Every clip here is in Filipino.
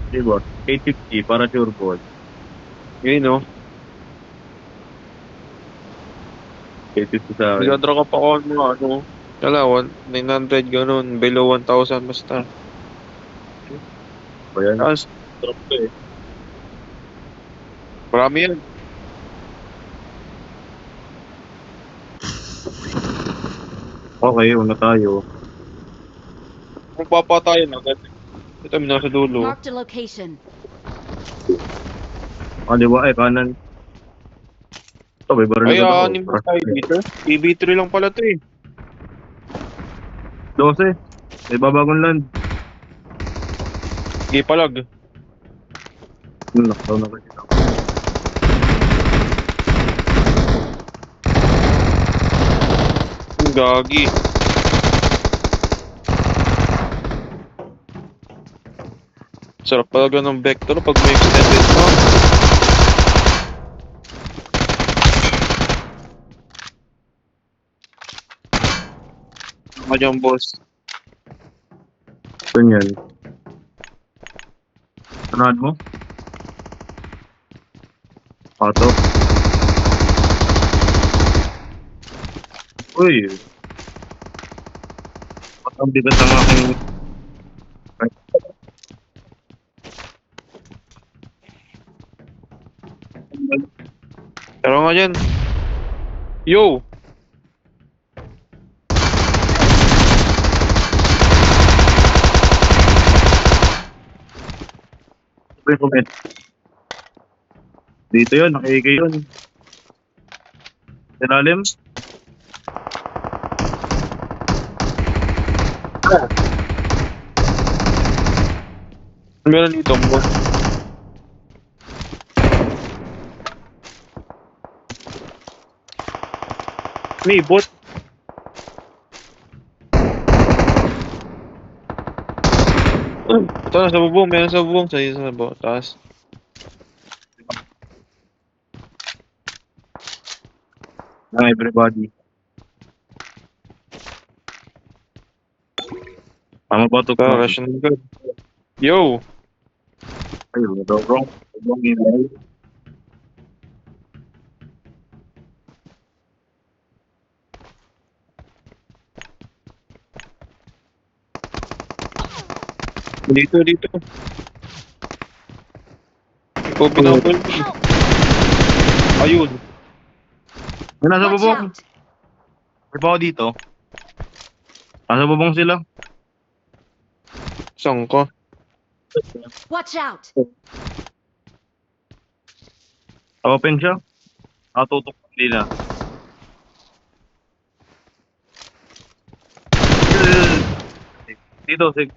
Di ba? 850 para sure ball. Yun, no? 850 sa akin. Nagdadra ka pa ako ng mga ano. Wala, 900 ganun. Below 1,000 basta. O yan. Tapos, Drop ko eh. marami yan. Okay, una tayo. Kung papatayin agad. Ito, may nasa dulo. Marked a location. Kaliwa eh, kanan. Ito, may baril Ay, agad ako. anim pa tayo dito. PB3 lang pala to eh. 12. May babagong land. Sige palag. Knockdown na kasi ako. Ang gagi. Sarap pala ng vector pag may extended pa. Ano dyan, boss? Ganyan. Anad mo? Pato. Uy. Ba't ang bigat ng aking... Pero nga dyan. Yo! Comment. Dito yun, naka-AK yun. Ilalim. Meron dito, boss. May bot. Ito, nasa bubong. Meron sa bubong. Sa isa sa bubong. Taas. Hi, everybody. Tama ba ito? Ito, rush na good. Yo! Ayun, wrong. Wrong email. Dito, dito. Ikaw pinabol. Help! Ayun. May nasa Watch bubong. out! May pa ako dito. Nasa bubong sila. Saan ka? Watch out! Open siya. Nakatutok nila. Dito, sig.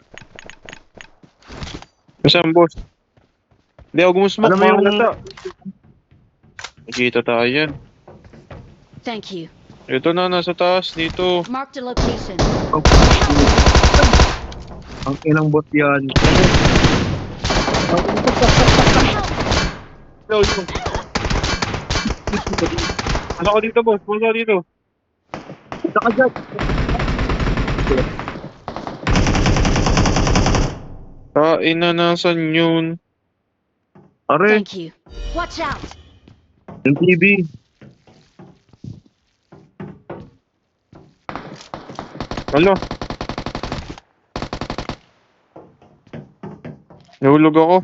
Saan, boss? Hindi ako gumusmak. Alam mo yung... Mahalata. Nakita tayo yan. Thank you. Ito na, nasa taas. Dito. Marked a location. Ang inang bot yan. Yo, yo. Ano ka dito, boss? Punta ka dito. Saka dyan. Kain na, nasan yun? Are, Thank you. Watch out! yung TV. Ano? Nahulog ako.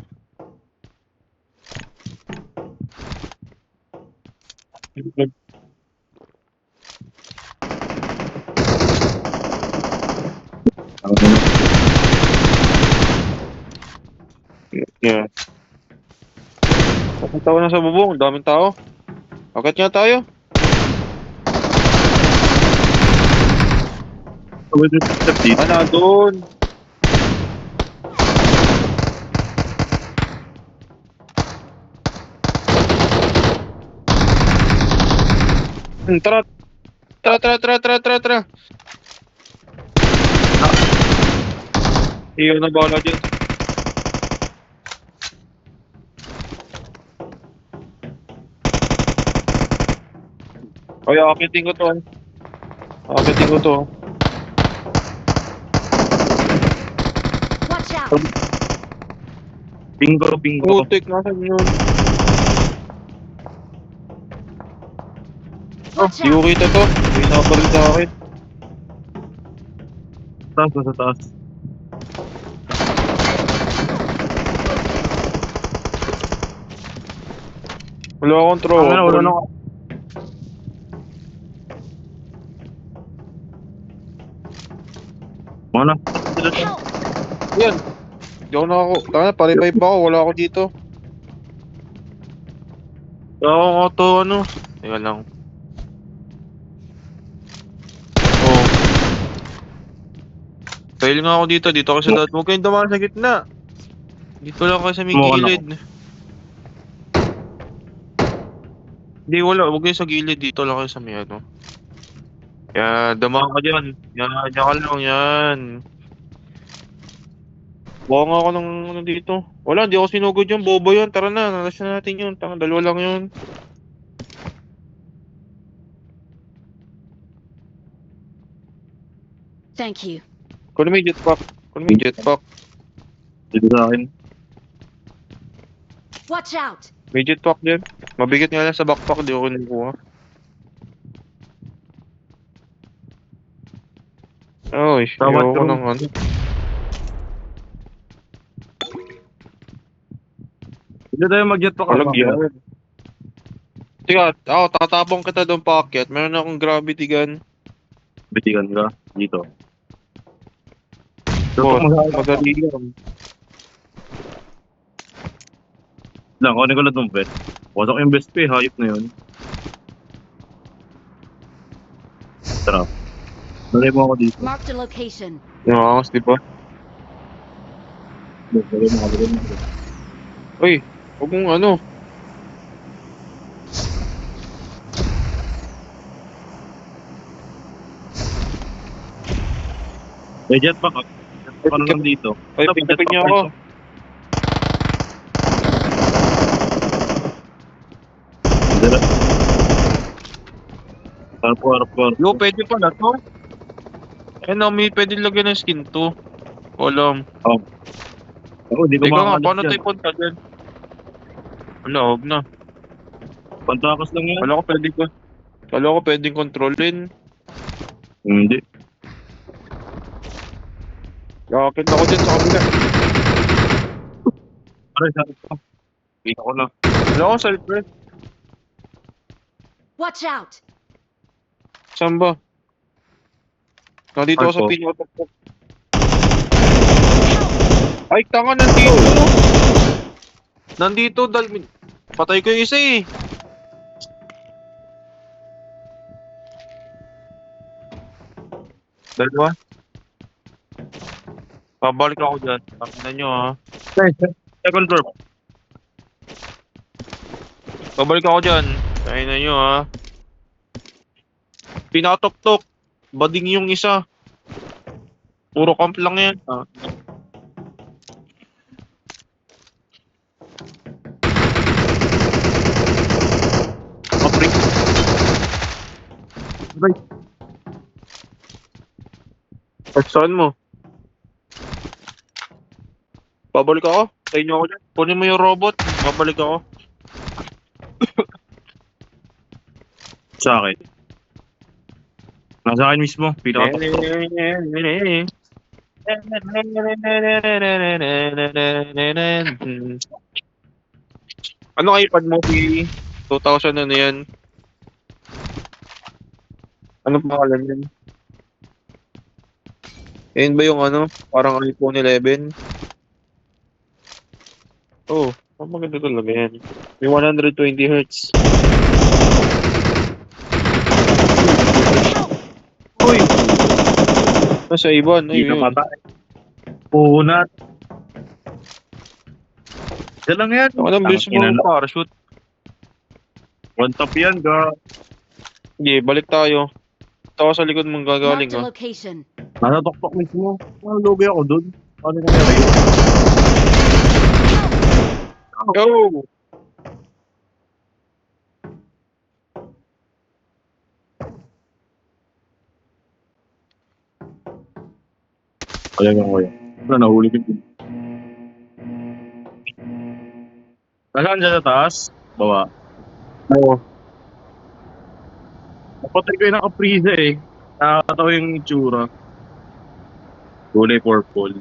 Yeah. Bakit tao na sa bubong? Daming tao. Akit nga tayo. With the step dito. Ano doon? Tara. Tara. Iyon na bala dyan. Ay, akitin ko to. Akitin ko to. Watch out! Bingo. Putik, nasan yun? Watch Di ko out! kita to. May naparil sa akin. Taas, nasa taas. Wala akong throw. Wala na. Mana? Help! Yan. Di ako nakako. Tanga, pare-vibe ako. Wala ako dito. Wala akong auto, ano? Teka lang. Oh. Fail nga ako dito. Dito ako sa dot. Huwag kayong dumaan sa gitna. Dito lang kayo sa may Tumakan gilid. Hindi, wala. Huwag kayo sa gilid. Dito lang kayo sa may ano. Yan. Dumaan ka dyan. Yan. Yan ka lang. Yan. Buka nga ako ng ano dito. Wala, di ako sinugod yun. Bobo yun. Tara na. Nalas na natin yun. Tanga, dalawa lang yun. Thank you. Kunin mo yung jetpack. Kunin mo yung jetpack. Dito sa akin. Watch out! May jetpack din. Mabigat nga lang sa backpack. Di ako kinukuha. Ay, Tawad ayaw ka ko rin. ng ano. Hindi tayo mag-jetpack. Alag yan. Teka, ako tatapong kita doon paakyat. Meron akong gravity gun. Bitigan ka. Dito. Oh, madali lang. Lang, kunin ko lang itong vest. Wasak yung best pay, hayop na yun. Tara. Nalay mo ako dito. Marked a location. Nakakos, di ba? Nalay mo ako dito. Uy, huwag mong ano. May jetpack ako. Jetpack ka lang dito. Ay, pinapin niya ako. Dala. Harap ko. Yo, pwede pala to. Ano, may pwede lagyan ng skin to. Walang. Ako, di ko Teka nga, makakalit paano yan. tayo punta dyan? Wala, huwag na. Pantakas lang yan. Kala ko pwedeng kontrolin. Hindi. Yakit ako dyan sa kabila. Aray, sarap ko. Kita ko na. Wala akong self-rest. Watch out! Saan ba? Nandito ako sa Arko. pinaka-top. Ay, tanga, nandito. Nandito, patay ko yung isa eh. Dalawa. Pabalik ako dyan. Pakita nyo ha. Second floor. Pabalik ako dyan. Pakita nyo ha. Pinatok-tok. Bading yung isa. Puro camp lang yan. Kaprik. Saan mo? Pabalik ako? Sa inyo ako dyan. Kunin mo yung robot. Pabalik ako. Sa akin. Nasa akin mismo. Pinakatok. Ano kayo pad mo? 2000 ano yan? Ano pangalan yan? Yan ba yung ano? Parang iPhone 11? Oh, maganda talaga yan. May 120 Hz. Uy! Nasa Iban. Hindi Ayun. na patay. Punat. Yan lang yan. Ako nang bilis mo Tangina yung na. parachute. One tap yan, ga. Sige, balik tayo. Ito ako sa likod mong gagaling Marked a ah. location. Nasa toktok mismo. Lugi ako dun. Ano nangyari yun? Go! Kaya nga ko yan. Wala, nahuli ko yun. Nasaan dyan sa taas? Bawa. Oo. Napatay ko yung naka-freeze eh. Nakakatawa yung itsura. Kulay purple.